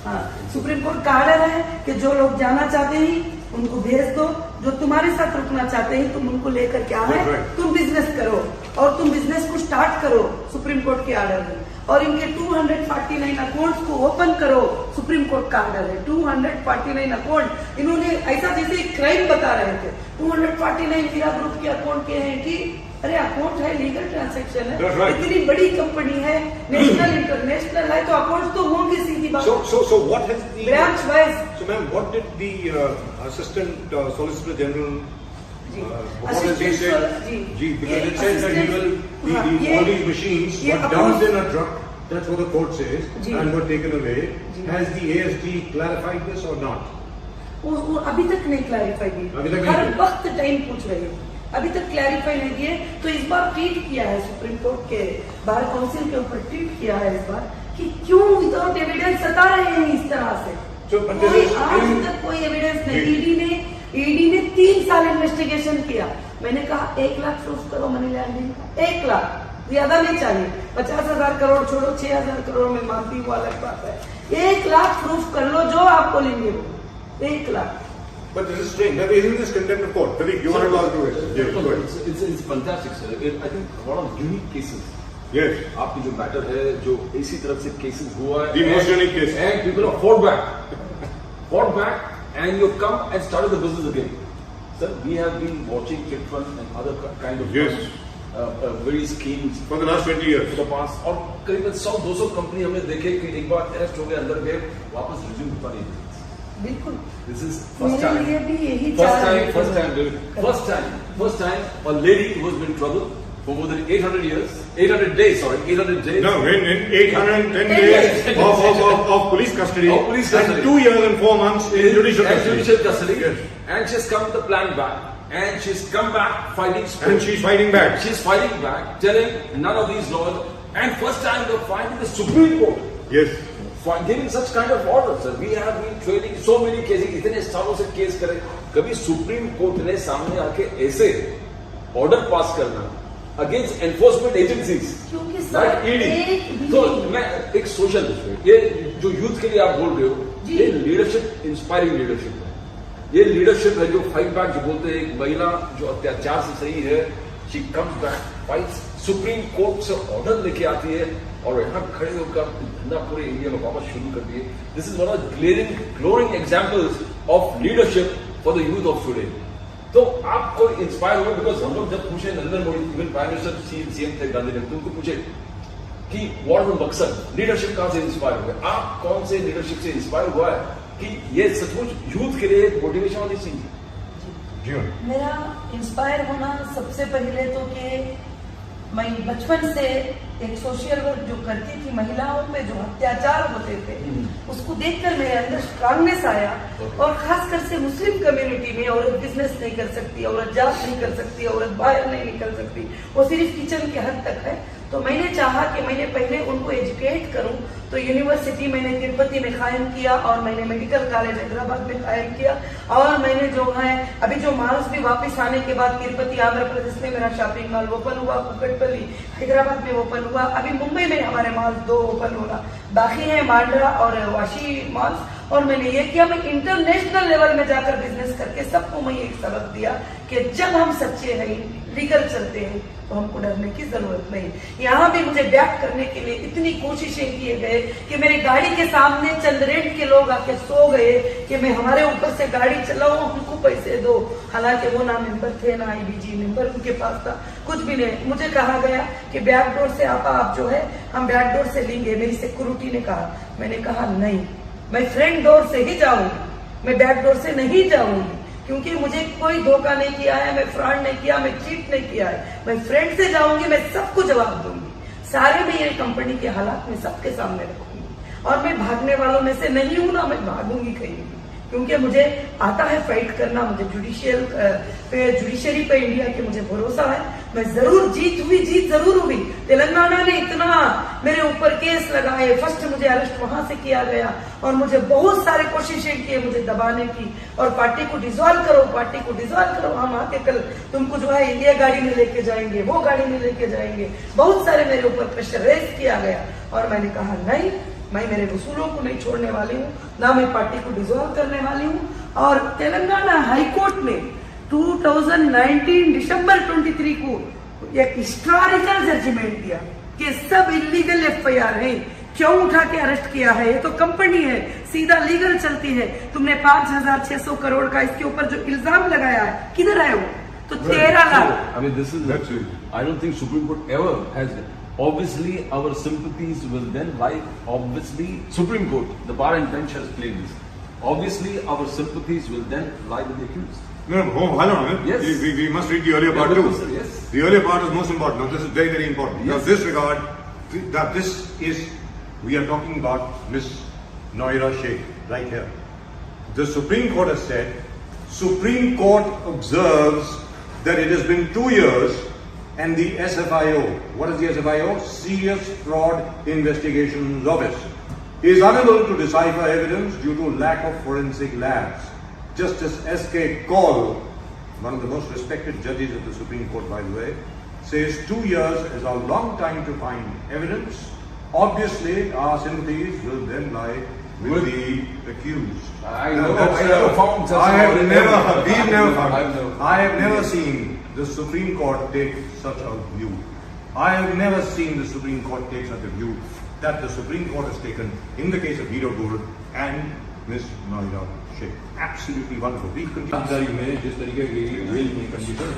हाँ, सुप्रीम कोर्ट का ऑर्डर है कि जो लोग जाना चाहते हैं उनको भेज दो, जो तुम्हारे साथ रुकना चाहते हैं तुम उनको लेकर क्या है, तुम बिजनेस करो, और तुम बिजनेस को स्टार्ट करो, सुप्रीम कोर्ट के ऑर्डर है। और इनके 249 अकाउंट्स को ओपन करो, सुप्रीम कोर्ट का ऑर्डर है। 249 अकाउंट, इन्होंने ऐसा जैसे क्राइम बता रहे थे। 249 मीरा ग्रुप के अकाउंट के हैं कि अरे अकाउंट है, लीगल ट्रांजैक्शन है, इतनी बड़ी कंपनी है, नेशनल इंटरनेशनल है, तो अकाउंट तो होंगे, सीधी बात। So what has the branch wise? So ma'am, what did the Assistant Solicitor General what has he said? Because it says that he will all these machines were dumped in a truck. That's what the court says, and were taken away. Has the ASG clarified this or not? वो अभी तक नहीं क्लैरिफाई किया, हर वक्त टाइम पूछ रही है, अभी तक क्लैरिफाई नहीं किए। तो इस बार ट्वीट किया है सुप्रीम कोर्ट के बार काउंसिल के ऊपर, ट्वीट किया है इस बार कि क्यों विदाउट एविडेंस सता रहे हैं इस तरह से। कोई आज तक कोई एविडेंस नहीं, ईडी ने ईडी ने 3 साल इन्वेस्टिगेशन किया। मैंने कहा 1 लाख प्रूफ करो मनी लैंडिंग का, 1 लाख, ज्यादा नहीं चाहिए। 50,000 करोड़ छोड़ो, 6,000 करोड़ में मानती हूँ, अलग बात है। 1 लाख प्रूफ कर लो, जो आप बोलेंगे वो 1 lakh. But this is strange. Now, isn't this contempt of court? Pradeep, you want to go to it? Yes, go ahead. It's fantastic, sir. I think a lot of unique cases. Yes. आपकी जो मैटर है, जो इसी तरफ से केसेस हुआ है, The most unique case. and people have fought back, and you come and started the business again. Sir, we have been watching chit fund and other kind of Yes. various schemes For the last 20 years. for the past, और करीबन 100-200 कंपनी हमने देखे कि एक बार अरेस्ट हो गए, अंदर गए, वापस रिज्यूम होता नहीं। बिल्कुल, This is first मेरे time. लिए भी यही First time, a lady who has been in trouble for more than 800 years, 800 days, sorry, 800 days. No, in 810 days of police custody. Of police custody. And 2 years and 4 months in judicial And custody. judicial custody. Yes. And she's come with the plan back. And she's come back fighting And spirit. she's fighting back. She's fighting back, telling none of these laws. And first time they're fighting the Supreme Court. Yes. For giving such kind of orders, sir. We have been trailing so many cases. इतने सालों से केस करे, कभी सुप्रीम कोर्ट ने सामने आके ऐसे ऑर्डर पास करना अगेंस्ट एनफोर्समेंट एजेंसीज क्योंकि लाइक ईडी। तो मैं एक सोशल रिस्पेक्ट, ये जो यूथ के लिए आप बोल रहे हो, ये लीडरशिप, इंस्पायरिंग लीडरशिप है। ये लीडरशिप है जो फाइट बैक, जो बोलते हैं एक महिला जो अत्याचार से सही है, she comes back, fights, supreme court से ऑर्डर लेके आती है और यहाँ खड़े होकर धंधा पूरे इंडिया में वापस शुरू कर दिए। This is one of glaring examples of leadership for the youth of today. तो आपको इंस्पायर हुआ, बिकॉज हम लोग जब पूछे Narendra Modi, even prime minister CM थे गांधी ने, तुमको पूछे कि व्हाट वाज मकसद, लीडरशिप कहां से इंस्पायर हुआ, आप कौन से लीडरशिप से इंस्पायर हुआ है कि ये सचमुच यूथ के लिए मोटिवेशन वाली चीज है? मेरा इंस्पायर होना सबसे पहले तो कि मैं बचपन से एक सोशल वर्क जो करती थी, महिलाओं पे जो अत्याचार होते थे उसको देखकर मेरे अंदर स्ट्रांगनेस आया। और खासकर से मुस्लिम कम्युनिटी में औरत बिजनेस नहीं कर सकती, औरत जॉब नहीं कर सकती, औरत बाहर नहीं निकल सकती, वो सिर्फ किचन के हद तक है। तो मैंने चाहा कि मैंने पहले उनको एजुकेट करूं, तो यूनिवर्सिटी मैंने तिरुपति में कायम किया और मैंने मेडिकल कॉलेज हैदराबाद में कायम किया। और मैंने जो है अभी जो मॉल्स भी वापस आने के बाद तिरुपति आंध्र प्रदेश में मेरा शॉपिंग मॉल ओपन हुआ, कुकटपल्ली हैदराबाद में ओपन हुआ, अभी मुंबई में हमारे मॉल 2 ओपन होना बाकी है, मांड्रा और वाशी मॉल्स। और मैंने ये किया, मैं इंटरनेशनल लेवल में जाकर बिजनेस करके सबको मैं एक सबक दिया कि जब हम सच्चे हैं, लीगल चलते हैं, तो हमको डरने की जरूरत नहीं। यहाँ भी मुझे बैक करने के लिए इतनी कोशिशें किए गए कि मेरी गाड़ी के सामने चंद रेट के लोग आके सो गए कि मैं हमारे ऊपर से गाड़ी चलाऊं, हमको पैसे दो। हालांकि वो ना मेंबर थे, ना IBG मेंबर उनके पास था, कुछ भी नहीं। मुझे कहा गया कि बैक डोर से आप जो है हम बैक डोर से लेंगे, मेरी सिक्योरिटी ने कहा। मैंने कहा नहीं, मैं फ्रंट डोर से ही जाऊंगी, मैं बैक डोर से नहीं जाऊंगी, क्योंकि मुझे कोई धोखा नहीं किया है, मैं फ्रॉड नहीं किया, मैं चीट नहीं किया है। मैं फ्रंट से जाऊंगी, मैं सबको जवाब दूंगी, सारे में ये कंपनी के हालात में सबके सामने रखूंगी। और मैं भागने वालों में से नहीं हूं, ना मैं भागूंगी कहीं भी, क्योंकि मुझे आता है फाइट करना। मुझे जुडिशरी पे इंडिया के मुझे भरोसा है। मैं जरूर जीत जरूर हुई। तेलंगाना ने इतना मेरे ऊपर केस लगाए, फर्स्ट मुझे अरेस्ट वहां से किया गया और मुझे बहुत सारे कोशिशें किए मुझे दबाने की, और पार्टी को डिसॉल्व करो, पार्टी को डिसॉल्व करो, हम आके कल तुमको जो है इंडिया गाड़ी में लेके जाएंगे, वो गाड़ी में लेके जाएंगे। बहुत सारे मेरे ऊपर प्रेशराइज किया गया और मैंने कहा नहीं, मैं मेरे वसूलों को नहीं छोड़ने वाली हूँ, ना मैं पार्टी को डिसॉल्व करने वाली हूँ। और तेलंगाना हाईकोर्ट ने 2019 दिसंबर 23 को एक हिस्टोरिकल जजमेंट दिया कि सब इलीगल FIR है, क्यों उठा के अरेस्ट किया है, ये तो कंपनी है, सीधा लीगल चलती है। तुमने 5,600 करोड़ का इसके ऊपर जो इल्जाम लगाया है, किधर है वो? तो 13 lakh. I mean, this is. I don't think Supreme Court ever has. Obviously, our sympathies will then lie. Obviously, Supreme Court, the bar and bench has played this. Obviously, our sympathies will then lie with the accused. No, hold on a minute. Yes. We must read the earlier part too. Sir, yes. The earlier part is most important. Now, this is very, very important. Yes. Now, this regard, that this is, we are talking about Miss Noira Sheikh, right here. The Supreme Court has said, Supreme Court observes that it has been 2 years and the SFIO, what is the SFIO? Serious Fraud Investigations Office, is unable to decipher evidence due to lack of forensic labs. Justice S.K. Kaul, one of the most respected judges of the Supreme Court, by the way, says 2 years is a long time to find evidence. Obviously, our sympathies will then lie with the accused. I never found such I have a- never, we've never found. I've never found. I have never seen the Supreme Court take such a view. I have never seen the Supreme Court take such a view that the Supreme Court has taken in the case of Hero Gold and Ms. Naira Sheikh. Absolutely wonderful. We continue. में जिस तरीके की जेल में कंडीशन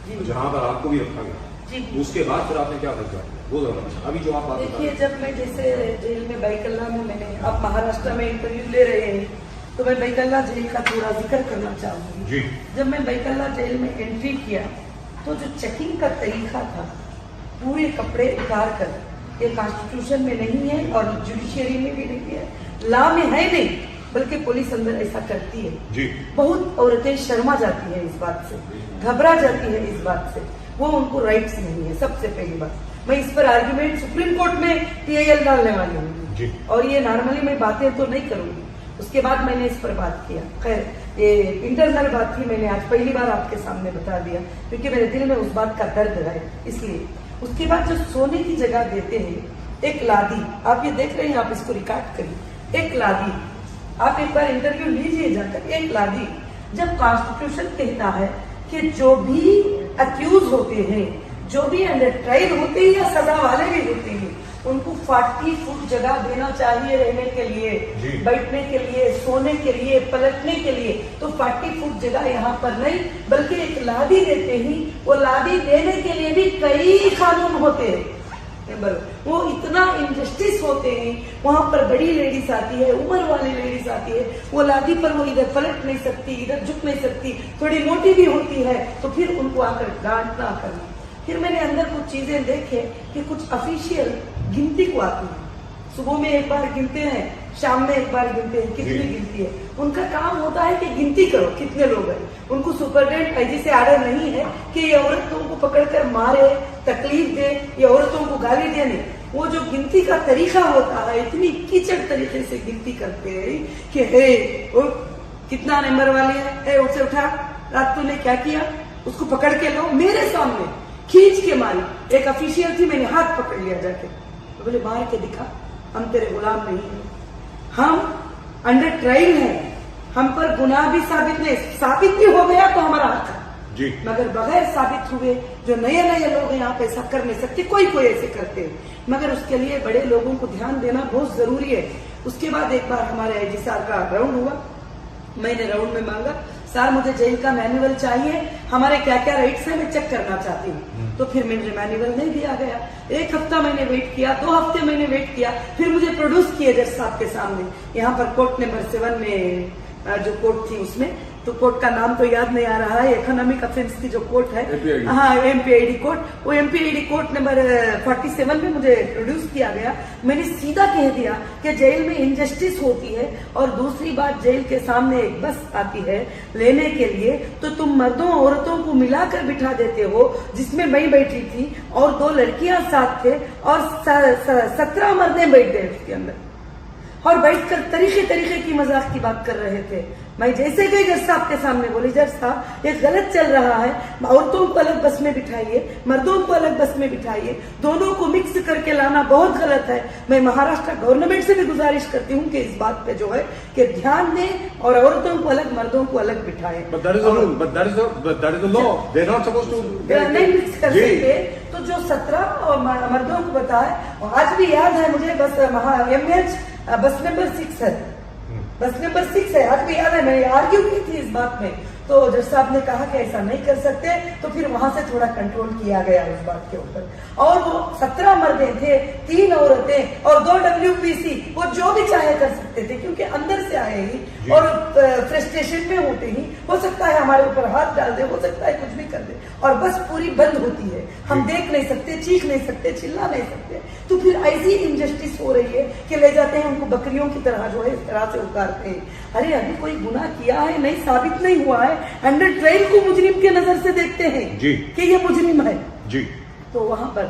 है जहाँ पर आपको भी रखा गया जी। उसके बाद फिर आपने क्या फैसला किया वो जरा बताएं। अभी जो आप बात बता रहे देखिए, जब मैं जैसे जेल में बैकल्ला में मैंने आप महाराष्ट्र में इंटरव्यू ले रहे हैं तो मैं बैकल्ला जेल का थोड़ा जिक्र करना चाहूंगी। जी। जब मैं बैकल्ला जेल में एंट्री किया तो जो चेकिंग का तरीका था, पूरे कपड़े उतार कर, ये कॉन्स्टिट्यूशन में नहीं है और जुडिशियरी में भी नहीं है, लॉ में है नहीं, बल्कि पुलिस अंदर ऐसा करती है। जी। बहुत औरतें शर्मा जाती है इस बात से, घबरा जाती है इस बात से, वो उनको राइट्स नहीं है। सबसे पहली बात, मैं इस पर आर्ग्यूमेंट सुप्रीम कोर्ट में TIL डालने वाली हूँ जी। और ये नॉर्मली मैं बातें तो नहीं करूंगी। उसके बाद मैंने इस पर बात किया। खैर, ये इंटरनल बात थी, मैंने आज पहली बार आपके सामने बता दिया क्योंकि मेरे दिल में उस बात का दर्द है, इसलिए। उसके बाद जो सोने की जगह देते हैं, एक लादी, आप ये देख रहे हैं, आप इसको रिकॉर्ड करिए, एक लादी, आप एक बार इंटरव्यू लीजिए जाकर, एक लादी। जब कॉन्स्टिट्यूशन कहता है कि जो भी अक्यूज होते हैं, जो भी अंडर ट्रायल होते हैं या सजा वाले भी होते हैं, उनको 40 फुट जगह देना चाहिए रहने के लिए, बैठने के लिए, सोने के लिए, पलटने के लिए। तो 40 फुट जगह यहाँ पर नहीं, बल्कि एक लादी देते ही, वो लादी देने के लिए भी कई कानून होते हैं। वो इतना इनजस्टिस होते हैं, वहां पर बड़ी लेडीज आती है, उम्र वाली लेडीज आती है, वो लादी पर वो इधर पलट नहीं सकती, इधर झुक नहीं सकती, थोड़ी मोटी भी होती है, तो फिर उनको आकर डांटना करना। फिर मैंने अंदर कुछ चीजें देखे कि कुछ ऑफिशियल गिनती को आती है, सुबह में एक बार गिनते हैं, शाम में एक बार गिनते हैं, कितनी गिनती है। उनका काम होता है कि गिनती करो कितने लोग हैं। उनको सुपरिटेंडेंट आईजी से आर्डर नहीं है कि ये औरतों को पकड़कर मारे, तकलीफ दे, ये औरतों को गाली दे, नहीं। वो जो गिनती का तरीका होता है, इतनी कीचड़ तरीके से गिनती करते हैं कि हे वो कितना नंबर वाली है, उसे उठा, रात तूने क्या किया, उसको पकड़ के लो, मेरे सामने खींच के मारी। एक ऑफिशियल थी, मैंने हाथ पकड़ लिया जाके, तो बोले मार के दिखा, हम तेरे गुलाम नहीं है, हम अंडर ट्रायल है, हम पर गुनाह भी साबित नहीं, साबित भी हो गया तो हमारा हक है जी। मगर बगैर साबित हुए जो नए नए लोग हैं आप ऐसा कर नहीं सकते, कोई कोई ऐसे करते हैं, मगर उसके लिए बड़े लोगों को ध्यान देना बहुत जरूरी है। उसके बाद एक बार हमारे आईजी साहब का राउंड हुआ, मैंने राउंड में मांगा, सर मुझे जेल का मैनुअल चाहिए, हमारे क्या क्या राइट्स है मैं चेक करना चाहती हूँ। तो फिर मुझे मैनुअल नहीं दिया गया। एक हफ्ता मैंने वेट किया, 2 हफ्ते मैंने वेट किया, फिर मुझे प्रोड्यूस किए जज साहब के सामने। यहाँ पर कोर्ट नंबर 7 में जो कोर्ट थी उसमें, तो कोर्ट का नाम तो याद नहीं आ रहा है, इकोनॉमिक ऑफेंस की जो कोर्ट है, हाँ MPID कोर्ट, वो MPID कोर्ट नंबर 47 में मुझे प्रोड्यूस किया गया। मैंने सीधा कह दिया कि जेल में इनजस्टिस होती है, और दूसरी बात जेल के सामने एक बस आती है लेने के लिए, तो तुम मर्दों औरतों को मिलाकर बिठा देते हो, जिसमें मैं बैठी थी और 2 लड़कियां साथ थे और 17 मर्दे बैठ गए उसके अंदर, और बैठकर तरीके तरीके की मजाक की बात कर रहे थे। मैं जैसे गई जज साहब के सामने, बोली जज साहब ये गलत चल रहा है, औरतों को अलग बस में बिठाइए, मर्दों को अलग बस में बिठाइए, दोनों को मिक्स करके लाना बहुत गलत है। मैं महाराष्ट्र गवर्नमेंट से भी गुजारिश करती हूँ कि इस बात पे जो है कि ध्यान दें और औरतों को अलग, मर्दों को अलग बिठाएं। But that is the rule. But that is the law. They're not supposed to. नहीं मिक्स कर सकते। तो जो 17 और मर्दों को बताए, आज भी याद है मुझे, बस MH बस नंबर 6 है, बस नंबर 6 है, आज भी याद है, मैंने आर्ग्यू की थी इस बात में। तो जज साहब ने कहा कि ऐसा नहीं कर सकते, तो फिर वहां से थोड़ा कंट्रोल किया गया उस बात के ऊपर। और वो 17 मर्दे थे, 3 औरतें और 2 WPC, वो जो भी चाहे कर सकते थे, क्योंकि अंदर से आए ही और फ्रस्ट्रेशन में होते ही, हो सकता है हमारे ऊपर हाथ डाल दे, हो सकता है कुछ भी कर दे, और बस पूरी बंद होती है, हम देख नहीं सकते, चीख नहीं सकते, चिल्ला नहीं सकते। तो फिर ऐसी इनजस्टिस हो रही है कि ले जाते हैं उनको बकरियों की तरह, जो है इस तरह से उतारते हैं। अरे अभी कोई गुनाह किया है नहीं, साबित नहीं हुआ है, अंडर ट्रायल को मुजरिम के नजर से देखते हैं जी कि ये मुजरिम है जी। तो वहां पर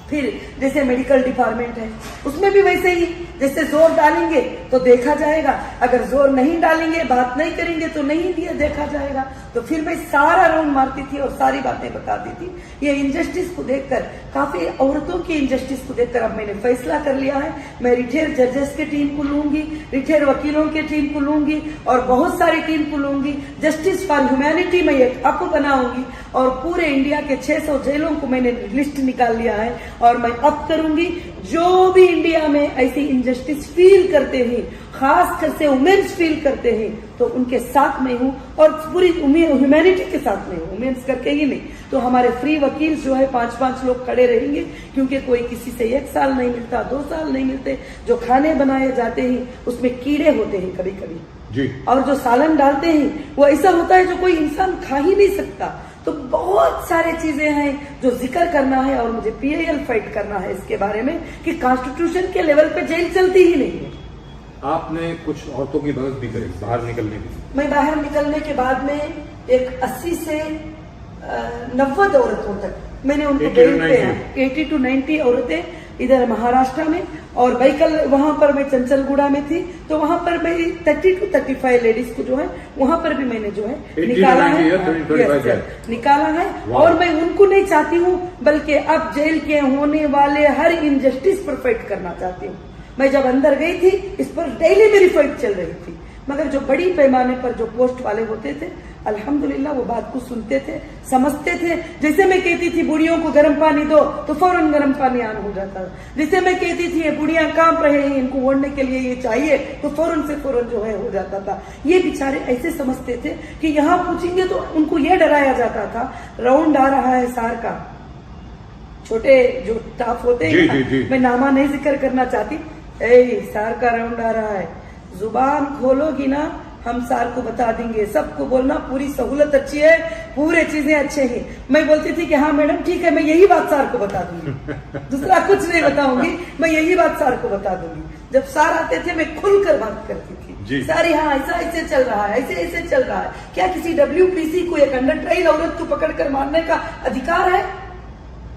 फिर जैसे मेडिकल डिपार्टमेंट है, उसमें भी वैसे ही जैसे जोर डालेंगे तो देखा जाएगा, अगर जोर नहीं डालेंगे, बात नहीं करेंगे तो नहीं दिया देखा जाएगा। तो फिर मैं सारा राउंड मारती थी और सारी बातें बताती थी। ये इनजस्टिस को देखकर, काफी औरतों की इनजस्टिस को देखकर अब मैंने फैसला कर लिया है, मैं रिटायर्ड जजेस के टीम को लूंगी, रिटायर्ड वकीलों के टीम को लूंगी और बहुत सारी टीम को लूंगी। जस्टिस फॉर ह्यूमैनिटी में एक अप बनाऊंगी और पूरे इंडिया के 600 जेलों को मैंने लिस्ट निकाल लिया है और मैं अप करूंगी। जो भी इंडिया में ऐसी इनजस्टिस फील करते हैं, खास कर से वुमेन्स फील करते हैं, तो उनके साथ में हूँ और पूरी ह्यूमैनिटी के साथ में हूँ, वुमेन्स करके ही नहीं। तो हमारे फ्री वकील जो है 5-5 लोग खड़े रहेंगे, क्योंकि कोई किसी से 1 साल नहीं मिलता, 2 साल नहीं मिलते। जो खाने बनाए जाते हैं उसमें कीड़े होते हैं कभी कभी जी, और जो सालन डालते हैं वो ऐसा होता है जो कोई इंसान खा ही नहीं सकता। तो बहुत सारे चीजें हैं जो जिक्र करना है और मुझे PIL फाइट करना है इसके बारे में कि कॉन्स्टिट्यूशन के लेवल पे जेल चलती ही नहीं है। आपने कुछ औरतों की मदद भी करी बाहर निकलने की। मैं बाहर निकलने के बाद में एक 80 से 90 औरतों तक मैंने उनको 80 to 90 औरतें इधर महाराष्ट्र में, और बैकल वहां पर मैं चंचलगुड़ा में थी, तो वहां पर मैं 30 to 35 लेडीज को जो है वहां पर भी मैंने जो है निकाला है, निकाला है। और मैं उनको नहीं चाहती हूँ, बल्कि अब जेल के होने वाले हर इनजस्टिस पर फाइट करना चाहती हूँ। मैं जब अंदर गई थी इस पर डेली मेरी फाइट चल रही थी, मगर जो बड़ी पैमाने पर जो पोस्ट वाले होते थे अल्हम्दुलिल्लाह वो बात को सुनते थे, समझते थे। जैसे मैं कहती थी बुढ़ियों को गर्म पानी दो तो फौरन गर्म पानी ऑन हो जाता था। जैसे मैं कहती थी ये बुढ़ियां कांप रहे हैं, इनको ओढ़ने के लिए ये चाहिए, तो फौरन से फौरन जो है हो जाता था। ये बेचारे ऐसे समझते थे कि यहाँ पूछेंगे तो उनको ये डराया जाता था, राउंड आ रहा है सार का, छोटे जो स्टाफ होते हैं, मैं नामा नहीं जिक्र करना चाहती, सार का राउंड आ रहा है, जुबान खोलोगी ना हम सार को बता देंगे, सबको बोलना पूरी सहूलत अच्छी है, पूरे चीजें अच्छे हैं। मैं बोलती थी कि हाँ मैडम ठीक है, मैं यही बात सार को बता दूंगी, दूसरा कुछ नहीं बताऊंगी, मैं यही बात सार को बता दूंगी। जब सार आते थे मैं खुलकर बात करती थी, सारी हाँ ऐसा ऐसे चल रहा है, ऐसे ऐसे चल रहा है। क्या किसी WPC को एक अंडर ट्रायल औरत को पकड़कर मारने का अधिकार है?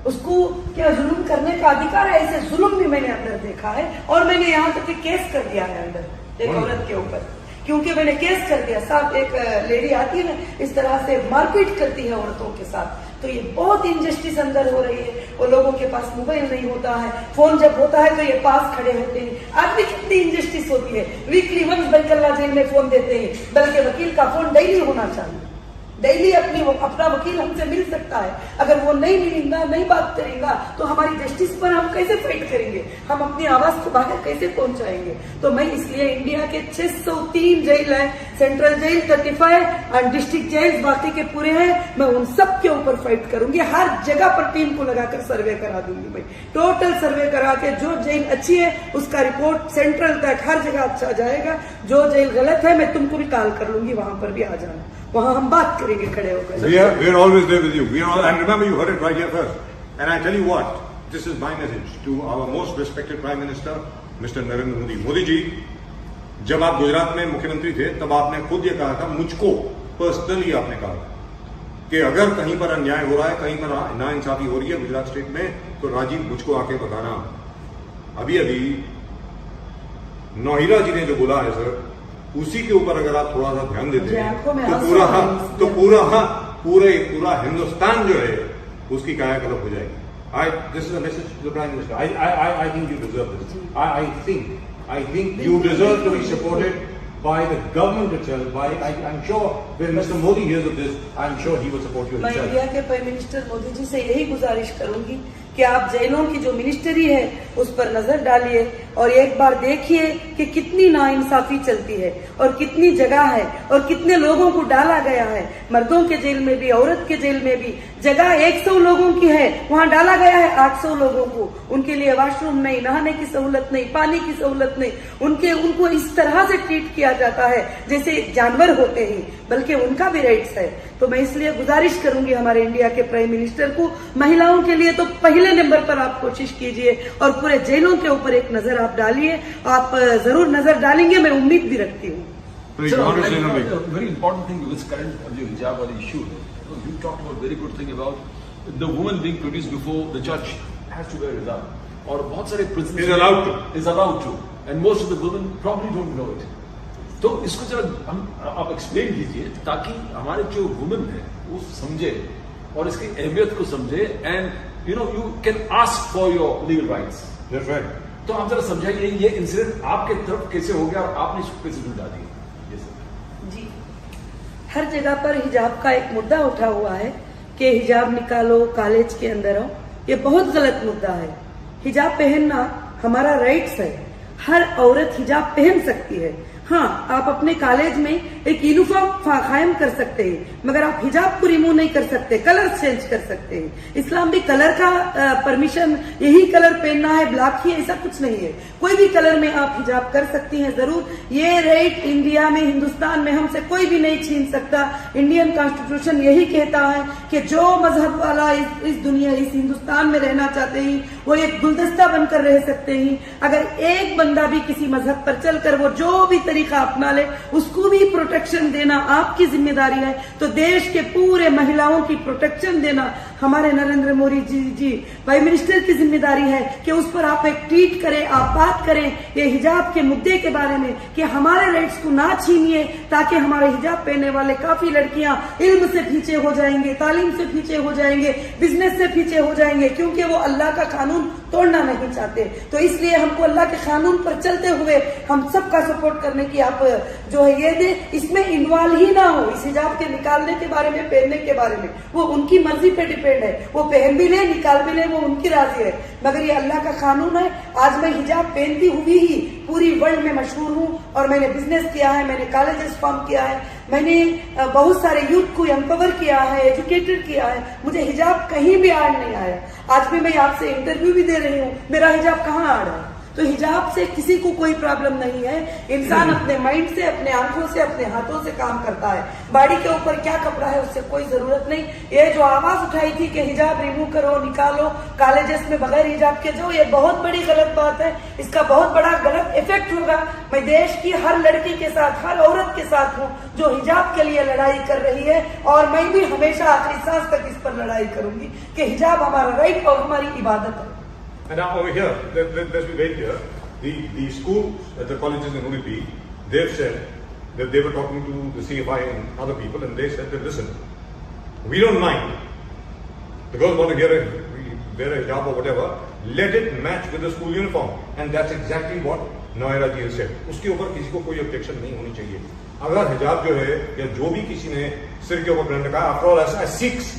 उसको क्या जुल्म करने का अधिकार है? ऐसे जुल्म भी मैंने अंदर देखा है और मैंने यहाँ तक केस कर दिया है अंदर एक औरत के ऊपर, क्योंकि मैंने केस कर दिया। साथ एक लेडी आती है इस तरह से मारपीट करती है औरतों के साथ, तो ये बहुत इनजस्टिस अंदर हो रही है। वो लोगों के पास मोबाइल नहीं होता है, फोन जब होता है तो ये पास खड़े होते हैं। आज भी कितनी इनजस्टिस होती है, वीकली वंस बैकल्ला जेल में फोन देते हैं, बल्कि वकील का फोन डेली होना चाहिए। डेली अपना वकील हमसे मिल सकता है। अगर वो नहीं मिलेगा, नहीं बात करेगा, तो हमारी जस्टिस पर हम कैसे फाइट करेंगे, हम अपनी आवाज को बाहर कैसे पहुंचाएंगे? तो मैं इसलिए इंडिया के 603 जेल है, सेंट्रल जेल 35 और डिस्ट्रिक्ट जेल बाकी के पूरे हैं, मैं उन सब के ऊपर फाइट करूंगी। हर जगह पर टीम को लगाकर सर्वे करा दूंगी, मैं टोटल सर्वे करा के जो जेल अच्छी है उसका रिपोर्ट सेंट्रल तक हर जगह अच्छा जाएगा। जो जेल गलत है मैं तुमको भी कॉल कर लूंगी, वहां पर भी आ जाना, वहां हम बात करेंगे खड़े होकर। We are always there with you. And remember, you heard it right here first. And I tell you what, this is my message to our most respected Prime Minister, Mr. Narendra Modi. Modi ji, जब आप गुजरात में मुख्यमंत्री थे तब आपने खुद ये कहा था, मुझको पर्सनली आपने कहा कि अगर कहीं पर अन्याय हो रहा है, कहीं पर नाइंसाफी हो रही है गुजरात स्टेट में, तो राजीव मुझको आके बताना। अभी नौहिरा जी ने जो बोला है सर, उसी के ऊपर अगर आप थोड़ा सा ध्यान देते हैं तो पूरा हिंदुस्तान जो है उसकी कायाकल्प हो जाएगी। This is a message to the prime minister. I think you deserve this. I think you deserve to be supported by the government itself. I'm sure when Mr. Modi hears of this, I'm sure he will support you. मैं इंडिया के प्राइम मिनिस्टर मोदी जी से यही गुजारिश करूंगी कि आप जेलों की जो मिनिस्ट्री है उस पर नजर डालिए और एक बार देखिए कि कितनी नाइंसाफी चलती है और कितनी जगह है और कितने लोगों को डाला गया है। मर्दों के जेल में भी, औरत के जेल में भी जगह 100 लोगों की है, वहां डाला गया है 800 लोगों को। उनके लिए वॉशरूम नहीं, नहाने की सहूलत नहीं, पानी की सहूलत नहीं, उनको इस तरह से ट्रीट किया जाता है जैसे जानवर होते हैं, बल्कि उनका भी राइट्स है। तो मैं इसलिए गुजारिश करूंगी हमारे इंडिया के प्राइम मिनिस्टर को, महिलाओं के लिए तो पहले नंबर पर आप कोशिश कीजिए और पूरे जेलों के ऊपर एक नजर आप डालिए। आप जरूर नजर डालेंगे, मैं उम्मीद भी रखती हूँ। Very important thing with this current hijab issue. You talked about very good thing about the woman being produced before the judge has to wear hijab. और बहुत सारे prisons Is allowed to. is allowed to, and most of the women probably don't know it. तो इसको जरा आप एक्सप्लेन कीजिए ताकि हमारे जो वुमेन है वो समझे और इसकी अहमियत को समझे, and you can ask for your legal rights. That's right. तो आप जरा समझाइए ये इंसिडेंट आपके तरफ कैसे हो गया और आपने इसको कैसे सुलझा दिया। ये सर जी, हर जगह पर हिजाब का एक मुद्दा उठा हुआ है कि हिजाब निकालो, कॉलेज के अंदर आओ। ये बहुत गलत मुद्दा है। हिजाब पहनना हमारा राइट्स है। हर औरत हिजाब पहन सकती है। हाँ, आप अपने कॉलेज में एक यूनिफॉर्म कायम कर सकते हैं, मगर आप हिजाब को रिमूव नहीं कर सकते, कलर चेंज कर सकते हैं। इस्लाम भी कलर का परमिशन, यही कलर पहनना है, ब्लैक ही, ऐसा कुछ नहीं है। कोई भी कलर में आप हिजाब कर सकती हैं जरूर। ये राइट इंडिया में, हिंदुस्तान में हमसे कोई भी नहीं छीन सकता। इंडियन कॉन्स्टिट्यूशन यही कहता है कि जो मजहब वाला इस दुनिया, इस हिंदुस्तान में रहना चाहते हैं, वो एक गुलदस्ता बनकर रह सकते हैं। अगर एक बंदा भी किसी मजहब पर चलकर वो जो भी तरीका अपना ले, उसको भी प्रोटेक्शन देना आपकी जिम्मेदारी है। तो देश के पूरे महिलाओं की प्रोटेक्शन देना हमारे नरेंद्र मोदी जी प्राइम मिनिस्टर की जिम्मेदारी है कि उस पर आप एक ट्वीट करें, आप बात करें ये हिजाब के मुद्दे के बारे में कि हमारे राइट्स को ना छीनिए, ताकि हमारे हिजाब पहनने वाले काफी लड़कियां इल्म से पीछे हो जाएंगे, तालीम से पीछे हो जाएंगे, बिजनेस से पीछे हो जाएंगे, क्योंकि वो अल्लाह का कानून तोड़ना नहीं चाहते। तो इसलिए हमको अल्लाह के कानून पर चलते हुए हम सबका सपोर्ट करने की आप जो है ये दे, इसमें इन्वॉल्व ही ना हो। इस हिजाब के निकालने के बारे में, पहनने के बारे में, वो उनकी मर्जी पे डिपेंड है। वो पहन भी ले, निकाल भी ले, वो उनकी राजी है, मगर ये अल्लाह का कानून है। आज मैं हिजाब पहनती हुई ही पूरी वर्ल्ड में मशहूर हूँ, और मैंने बिजनेस किया है, मैंने कॉलेजेस फॉर्म किया है, मैंने बहुत सारे यूथ को एम्पावर किया है, एजुकेटेड किया है। मुझे हिजाब कहीं भी आड़ नहीं आया। आज भी मैं आपसे इंटरव्यू भी दे रही हूँ, मेरा हिजाब कहाँ आड़ है? तो हिजाब से किसी को कोई प्रॉब्लम नहीं है। इंसान अपने माइंड से, अपने आंखों से, अपने हाथों से काम करता है। बॉडी के ऊपर क्या कपड़ा है उससे कोई जरूरत नहीं। ये जो आवाज उठाई थी कि हिजाब रिमूव करो, निकालो कॉलेजेस में बगैर हिजाब के जाओ, ये बहुत बड़ी गलत बात है। इसका बहुत बड़ा गलत इफेक्ट होगा। मैं देश की हर लड़की के साथ, हर औरत के साथ हूँ जो हिजाब के लिए लड़ाई कर रही है, और मैं भी हमेशा आखिरी सांस तक इस पर लड़ाई करूंगी कि हिजाब हमारा राइट और हमारी इबादत है। And now over here, let's be very clear. The schools, the colleges in Udupi, they've said that they were talking to the CFI and other people, and they said that listen, we don't mind. The girls want to wear a hijab or whatever. Let it match with the school uniform, and that's exactly what Noira ji has said. उसके ऊपर किसी को कोई objection नहीं होनी चाहिए। अगर हिजाब जो है या जो भी किसी ने सिर के ऊपर पहन रखा, after all as Sikhs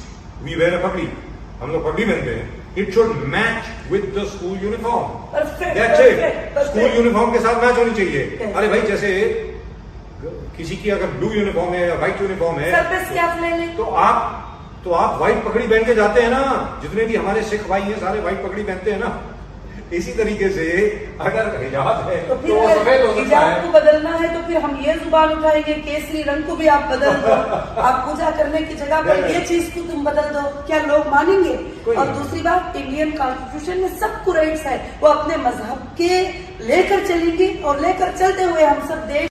we wear a पगड़ी, हम लोग पगड़ी पहनते हैं। It should match with the school uniform. That's it. School uniform के साथ मैच होनी चाहिए। अरे भाई, जैसे किसी की अगर ब्लू यूनिफॉर्म है या व्हाइट यूनिफॉर्म है, सर पे स्कार्फ ले लें। तो आप व्हाइट पगड़ी पहन के जाते हैं ना। जितने भी हमारे सिख भाई हैं सारे व्हाइट पगड़ी पहनते हैं ना। इसी तरीके से अगर हिजाब है तो फिर हिजाब को बदलना है तो फिर हम ये जुबान उठाएंगे, केसरी रंग को भी आप बदल दो। आप पूजा करने की जगह पर ये चीज को तुम बदल दो, क्या लोग मानेंगे? और दूसरी बात, इंडियन कॉन्स्टिट्यूशन में सबको राइट्स है, वो अपने मजहब के लेकर चलेंगे और लेकर चलते हुए हम सब देश